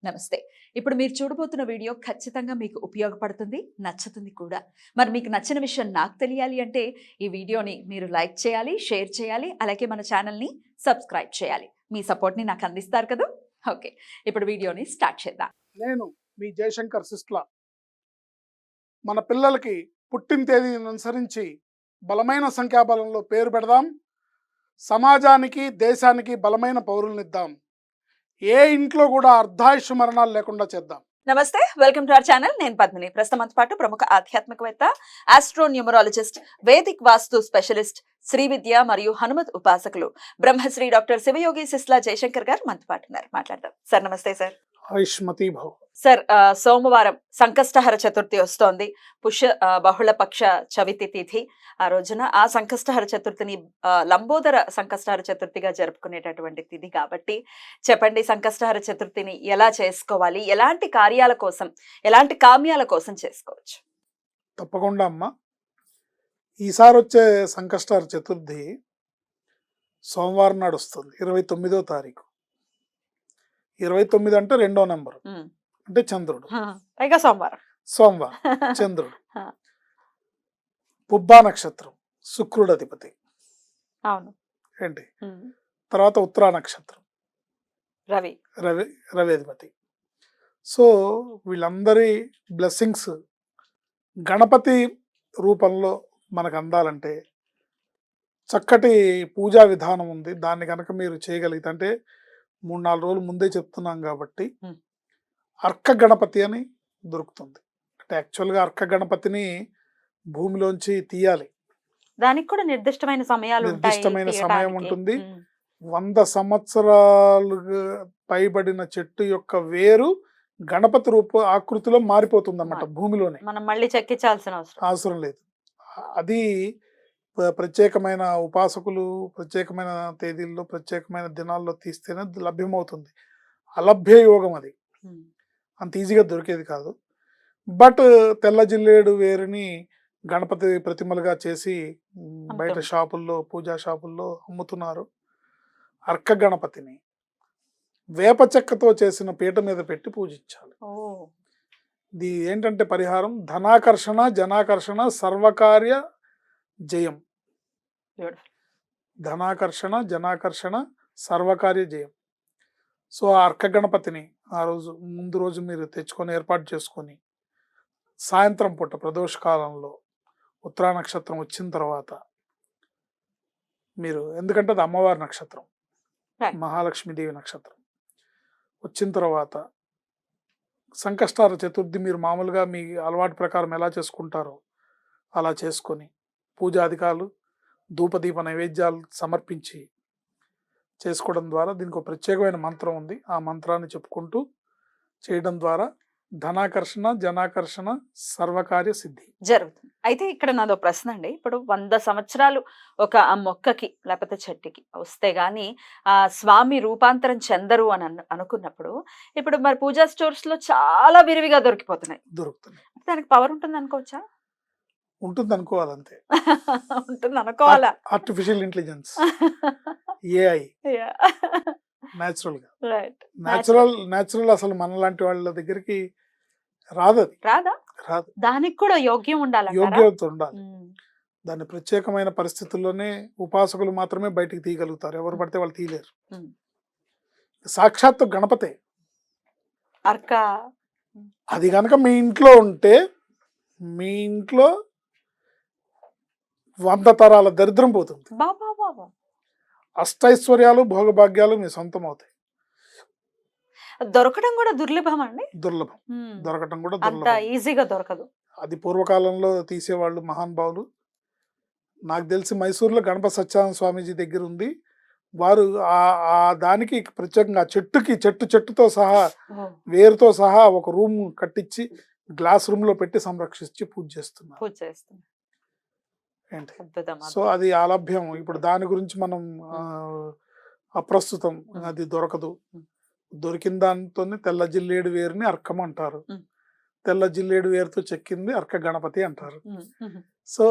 నమస్తే. ఇప్పుడు మీరు చూడబోతున్న వీడియో ఖచ్చితంగా మీకు ఉపయోగపడుతుంది, నచ్చుతుంది కూడా. మరి మీకు నచ్చిన విషయం నాకు తెలియాలి అంటే ఈ వీడియోని మీరు లైక్ చేయాలి, షేర్ చేయాలి, అలాగే మన ఛానల్ని సబ్స్క్రైబ్ చేయాలి. మీ సపోర్ట్ని నాకు అందిస్తారు కదా. ఓకే, ఇప్పుడు వీడియోని స్టార్ట్ చేద్దాం. నేను మీ జయశంకర్ సిస్ట్లా. మన పిల్లలకి పుట్టిన తేదీని అనుసరించి బలమైన సంఖ్యాబలంలో పేరు పెడదాం. సమాజానికి దేశానికి బలమైన పౌరులనిద్దాం. ఏ ఇంట్లో కూడా అర్ధాయుష్ మరణాలు లేకుండా చేద్దాం. నమస్తే, వెల్కమ్ టు అవర్ ఛానల్. నేను పద్మిని. ప్రస్తుతం పాటు ప్రముఖ ఆధ్యాత్మికవేత్త, ఆస్ట్రోన్యూమరాలజిస్ట్, వేదిక్ వాస్తు స్పెషలిస్ట్, శ్రీ విద్య మరియు హనుమత్ ఉపాసకులు బ్రహ్మశ్రీ డాక్టర్ శివయోగి సిస్లా జయశంకర్ గారు మనతో పాటు ఉన్నారు. మాట్లాడదాం. సార్ నమస్తే. సార్ ఆయుష్మతి భవ. సార్, సోమవారం సంకష్టహర చతుర్థి వస్తోంది. బహుళ పక్ష చవితి తిథి. ఆ రోజున ఆ సంకష్టహర చతుర్థిని లంబోదర సంకష్టహర చతుర్థిగా జరుపుకునేటటువంటి తిథి కాబట్టి చెప్పండి, సంకష్టహర చతుర్థిని ఎలా చేసుకోవాలి, ఎలాంటి కార్యాల కోసం, ఎలాంటి కామ్యాల కోసం చేసుకోవచ్చు? తప్పకుండా అమ్మా. ఈసారి వచ్చే సంకష్టహర చతుర్థి సోమవారం నాడు వస్తుంది, 29వ తారీఖు. 29 అంటే 2వ నెంబరు, అంటే చంద్రుడు. పైగా సోమవారం చంద్రుడు. పుబ్బా నక్షత్రం, శుక్రుడు అధిపతి. అవును. ఏంటి తర్వాత ఉత్తరా నక్షత్రం, రవి రవి అధిపతి. సో వీళ్ళందరి బ్లెస్సింగ్స్ గణపతి రూపంలో మనకు అందాలంటే చక్కటి పూజా విధానం ఉంది. దాన్ని కనుక మీరు చేయగలిగితే, అంటే 3-4 రోజులు ముందే చెప్తున్నాం కాబట్టి, అర్క గణపతి అని దొరుకుతుంది. అంటే యాక్చువల్గా అర్క గణపతిని భూమిలోంచి తీయాలి. దానికి కూడా నిర్దిష్టమైన సమయం ఉంటుంది. 100 సంవత్సరాలు పైబడిన చెట్టు యొక్క వేరు గణపతి ఆకృతిలో మారిపోతుంది అన్నమాట భూమిలోనే. మనం మళ్ళీ చెక్కించాల్సిన అవసరం లేదు. అది ప్రత్యేకమైన ఉపాసకులు ప్రత్యేకమైన తేదీల్లో ప్రత్యేకమైన దినాల్లో తీస్తేనే లభ్యమవుతుంది. అలభ్య యోగం అది, అంత ఈజీగా దొరికేది కాదు. బట్ తెల్ల జిల్లేడు వేరుని గణపతి ప్రతిమలుగా చేసి బయట షాపుల్లో, పూజా షాపుల్లో అమ్ముతున్నారు. అర్క గణపతిని వేప చెక్కతో చేసిన పీట మీద పెట్టి పూజించాలి. ఇది ఏంటంటే పరిహారం: ధనాకర్షణ, జనాకర్షణ, సర్వకార్య జయం. ధనాకర్షణ, జనాకర్షణ, సర్వకార్య జయం. సో ఆ అర్క గణపతిని ఆ రోజు ముందు రోజు మీరు తెచ్చుకొని ఏర్పాటు చేసుకొని సాయంత్రం పూట ప్రదోష కాలంలో ఉత్తరా నక్షత్రం వచ్చిన తర్వాత మీరు, ఎందుకంటే అది అమ్మవారి నక్షత్రం, మహాలక్ష్మీదేవి నక్షత్రం వచ్చిన తర్వాత సంకష్టహర చతుర్థి మీరు మామూలుగా మీ అలవాటు ప్రకారం ఎలా చేసుకుంటారో అలా చేసుకొని పూజాధికారులు ధూపదీప నైవేద్యాలు సమర్పించి చేసుకోవడం ద్వారా, దీనికి ఒక ప్రత్యేకమైన మంత్రం ఉంది. ఆ మంత్రాన్ని చెప్పుకుంటూ చేయడం ద్వారా ధనాకర్షణ, జనాకర్షణ, సర్వకార్య సిద్ధి జరుగుతుంది. అయితే ఇక్కడ నాదో ప్రశ్న అండి. ఇప్పుడు 100 సంవత్సరాలు ఒక ఆ మొక్కకి లేకపోతే చెట్టుకి వస్తే గానీ ఆ స్వామి రూపాంతరం చెందరు అని అనుకున్నప్పుడు, ఇప్పుడు మరి పూజా స్టోర్స్ లో చాలా విరివిగా దొరుకుతున్నాయి. దానికి పవర్ ఉంటుంది అనుకోవచ్చా? ఉంటుంది అనుకోవాలి, అంతే. ఉంటుంది అనుకోవాలా? ఆర్టిఫిషియల్ ఇంటెలిజెన్స్, ఏఐ, న్యాచురల్ అసలు మనలాంటి వాళ్ళ దగ్గరికి రాదు. రాదు. దానికి కూడా యోగ్యం ఉండాలి, యోగ్యత ఉండాలి. దాన్ని ప్రత్యేకమైన పరిస్థితుల్లోనే ఉపాసకులు మాత్రమే బయటికి తీయగలుగుతారు. ఎవరు పడితే వాళ్ళు తీయలేరు. సాక్షాత్తు గణపతే. అర్క అది కనుక మీ ఇంట్లో ఉంటే, మీ ఇంట్లో 100 తరాల దరిద్రం పోతుంది. అష్టైశ్వర్యాలు, భోగభాగ్యాలు మీ సొంతం అవుతాయి. దొరకడం కూడా దుర్లభం అండి. దుర్లభం. దొరకడం కూడా అంత ఈజీగా దొరకదు. అది పూర్వకాలంలో తీసేవాళ్ళు మహానుభావులు. నాకు తెలిసి మైసూరులో గణపతి సత్యానంద స్వామీజీ దగ్గర ఉంది. వారు ఆ దానికి ప్రత్యేకంగా చెట్టుతో సహా, వేరుతో సహా ఒక రూమ్ కట్టించి గ్లాస్ రూమ్ లో పెట్టి సంరక్షించి పూజ చేస్తున్నారు. ఏంటి, సో అది ఆలభ్యం. ఇప్పుడు దాని గురించి మనం అప్రస్తుతం, అది దొరకదు. దొరికిన దానితోనే తెల్ల జిల్లేడు వేరుని అర్కం అంటారు. తెల్ల జిల్లేడు వేరుతో చెక్కింది అర్క గణపతి అంటారు. సో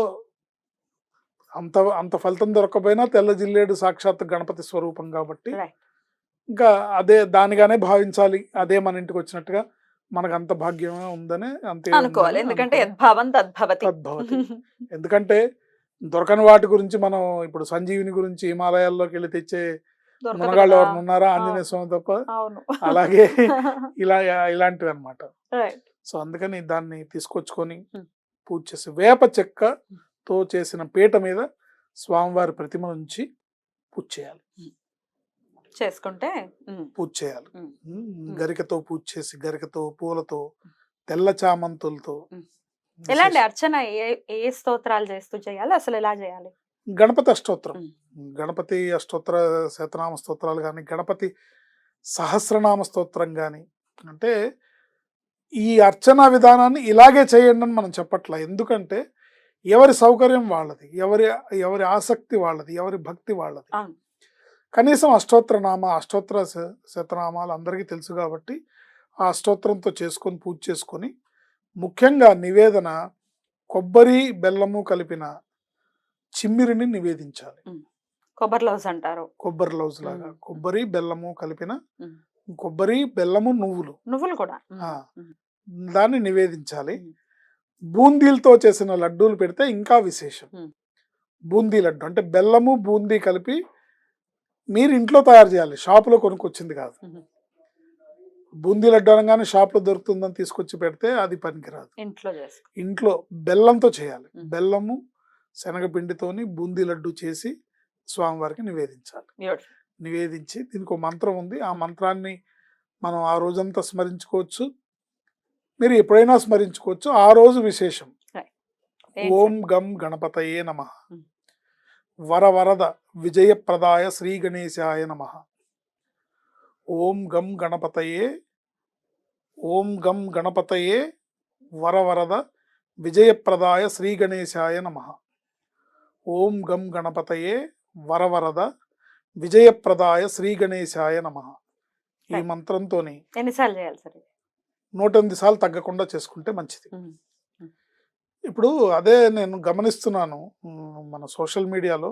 అంత ఫలితం దొరకపోయినా తెల్ల జిల్లేడు సాక్షాత్ గణపతి స్వరూపం కాబట్టి ఇంకా అదే దానిగానే భావించాలి, అదే మన ఇంటికి వచ్చినట్టుగా మనకు అంత భాగ్యమే ఉందని అంతే అనుకోవాలి. ఉందని ఎందుకంటే అనుకోవాలి. యద్భావం తద్భవతి. తద్భవతి. ఎందుకంటే దొరకని వాటి గురించి మనం ఇప్పుడు సంజీవిని గురించి హిమాలయాల్లోకి వెళ్ళి తెచ్చే దొరకదు మునగాళ్ళు కదా! ఎవరైనా ఉన్నారా? అవును. ఆంజనేయ స్వామి తప్ప. అవును. అలాగే ఇలా ఇలాంటివి అన్నమాట. రైట్. సో అందుకని దాన్ని తీసుకొచ్చుకొని హ్మ్. పూజ చేసి వేప చెక్కతో చేసిన పీట మీద స్వామివారి ప్రతిమ నుంచి పూజ చేయాలి. చేసుకుంటే పూజ చేయాలి. ఉమ్. గరికతో పూజ చేసి, గరికతో, పూలతో, తెల్ల చామంతులతో. ఎలాంటి అర్చన ఏ స్తోత్రాలు చేస్తూ చేయాలి, అసలు ఎలా చేయాలి? గణపతి అష్టోత్తరం, ఉమ్. గణపతి అష్టోత్తర శతనామ స్తోత్రాలు కానీ, గణపతి సహస్రనామ స్తోత్రం కానీ. అంటే ఈ అర్చనా విధానాన్ని ఇలాగే చేయండి అని మనం చెప్పట్లా. ఎందుకంటే ఎవరి సౌకర్యం వాళ్ళది, ఎవరి ఆసక్తి వాళ్ళది, ఎవరి భక్తి వాళ్ళది. అవును. కనీసం అష్టోత్తర శతనామాలు అందరికీ తెలుసు కాబట్టి ఆ అష్టోత్తరంతో చేసుకొని పూజ చేసుకొని, ముఖ్యంగా నివేదన కొబ్బరి బెల్లము కలిపిన చిమ్మిరిని నివేదించాలి. కొబ్బరి లౌజ్ అంటారు. కొబ్బరి లౌజ్ లాగా కొబ్బరి బెల్లము కలిపిన, ఉమ్. కొబ్బరి బెల్లము నువ్వులు కూడా ఆ, దాన్ని నివేదించాలి. బూందీలతో చేసిన లడ్డూలు పెడితే ఇంకా విశేషం. బూందీ లడ్డు అంటే బెల్లము బూందీ కలిపి మీరు ఇంట్లో తయారు చేయాలి, షాపులో కొనుక్కొచ్చింది కాదు. బూందీ లడ్డు అనగానే షాప్లో దొరుకుతుందని తీసుకొచ్చి పెడితే అది పనికిరాదు. ఇంట్లో బెల్లంతో చేయాలి. బెల్లము శనగపిండితోని బూందీ లడ్డు చేసి స్వామివారికి నివేదించాలి. నివేదించి దీనికి ఒక మంత్రం ఉంది, ఆ మంత్రాన్ని మనం ఆ రోజంతా స్మరించుకోవచ్చు, మీరు ఎప్పుడైనా స్మరించుకోవచ్చు. ఆ రోజు విశేషం ఓం గం గణపతయే నమః, వరవరద విజయప్రదాయ శ్రీ గణేశాయ నమః. ఓం గం గణపతయే వరవరద విజయప్రదాయ శ్రీ గణేశాయ నమః. ఓం గం గణపతయే వరవరద విజయప్రదాయ శ్రీ గణేశాయ నమః. ఈ మంత్రంతోని ఎన్నిసార్లు చేయాలి సార్? 108 సార్లు తగ్గకుండా చేసుకుంటే మంచిది. ఇప్పుడు అదే నేను గమనిస్తున్నాను, మన సోషల్ మీడియాలో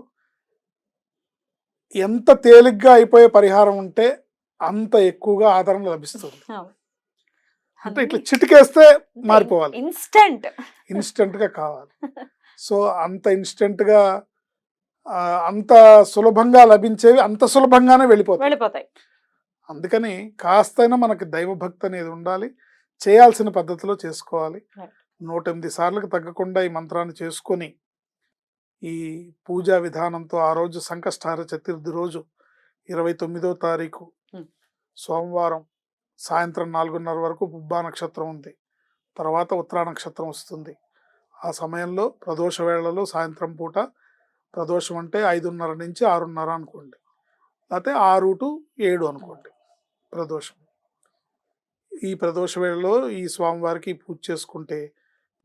ఎంత తేలిగ్గా అయిపోయే పరిహారం ఉంటే అంత ఎక్కువగా ఆదరణ లభిస్తుంది. అంటే ఇట్లా చిటికేస్తే మారిపోవాలి, ఇన్స్టెంట్ గా కావాలి. సో అంత ఇన్స్టెంట్ గా అంత సులభంగా లభించేవి అంత సులభంగానే వెళ్ళిపోతాయి. అందుకని కాస్తైనా మనకి దైవభక్తి అనేది ఉండాలి, చేయాల్సిన పద్ధతిలో చేసుకోవాలి. 108 సార్లకు తగ్గకుండా ఈ మంత్రాన్ని చేసుకొని ఈ పూజా విధానంతో ఆ రోజు సంకష్టహార చతుర్థి రోజు 29వ తారీఖు సోమవారం సాయంత్రం 4:30 వరకు పుబ్బా నక్షత్రం ఉంది, తర్వాత ఉత్తరా నక్షత్రం వస్తుంది. ఆ సమయంలో ప్రదోష వేళలో సాయంత్రం పూట, ప్రదోషం అంటే 5:30 నుంచి 6:30 అనుకోండి, లేకపోతే 6 to 7 అనుకోండి ప్రదోషం. ఈ ప్రదోష వేళలో ఈ స్వామివారికి పూజ చేసుకుంటే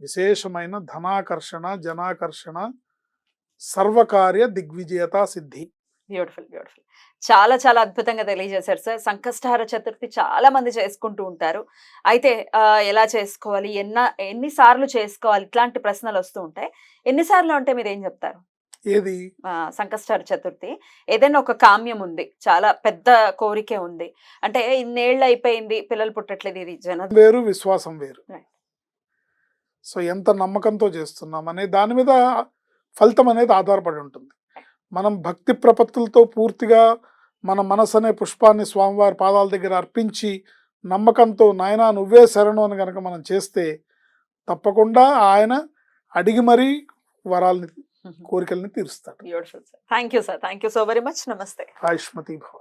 విశేషమైన ధనాకర్షణ, జనాకర్షణ, సర్వకార్య దిగ్విజయత సిద్ధి. బ్యూటిఫుల్. చాలా చాలా అద్భుతంగా తెలియజేశారు సార్. సంకష్టహార చతుర్థి చాలా మంది చేసుకుంటూ ఉంటారు. అయితే ఎలా చేసుకోవాలి, ఎన్నిసార్లు చేసుకోవాలి, ఇట్లాంటి ప్రశ్నలు వస్తూ ఉంటాయి. ఎన్నిసార్లు అంటే మీరు ఏం చెప్తారు? ఏది సంకష్టహార చతుర్థి ఏదైనా ఒక కామ్యం ఉంది, చాలా పెద్ద కోరిక ఉంది, అంటే ఇన్నేళ్ళు అయిపోయింది పిల్లలు పుట్టట్లేదు, ఇది జనం వేరు, విశ్వాసం వేరు. సో ఎంత నమ్మకంతో చేస్తున్నాం అనే దాని మీద ఫలితం అనేది ఆధారపడి ఉంటుంది. మనం భక్తి ప్రపత్తులతో పూర్తిగా మన మనసు అనే పుష్పాన్ని స్వామివారి పాదాల దగ్గర అర్పించి నమ్మకంతో నాయనా నువ్వే శరణు అని కనుక మనం చేస్తే తప్పకుండా ఆయన అడిగి మరీ వరాలని, కోరికల్ని తీరుస్తాడు. Thank you sir, thank you so very much. నమస్తే. ఆయుష్మతి భవ.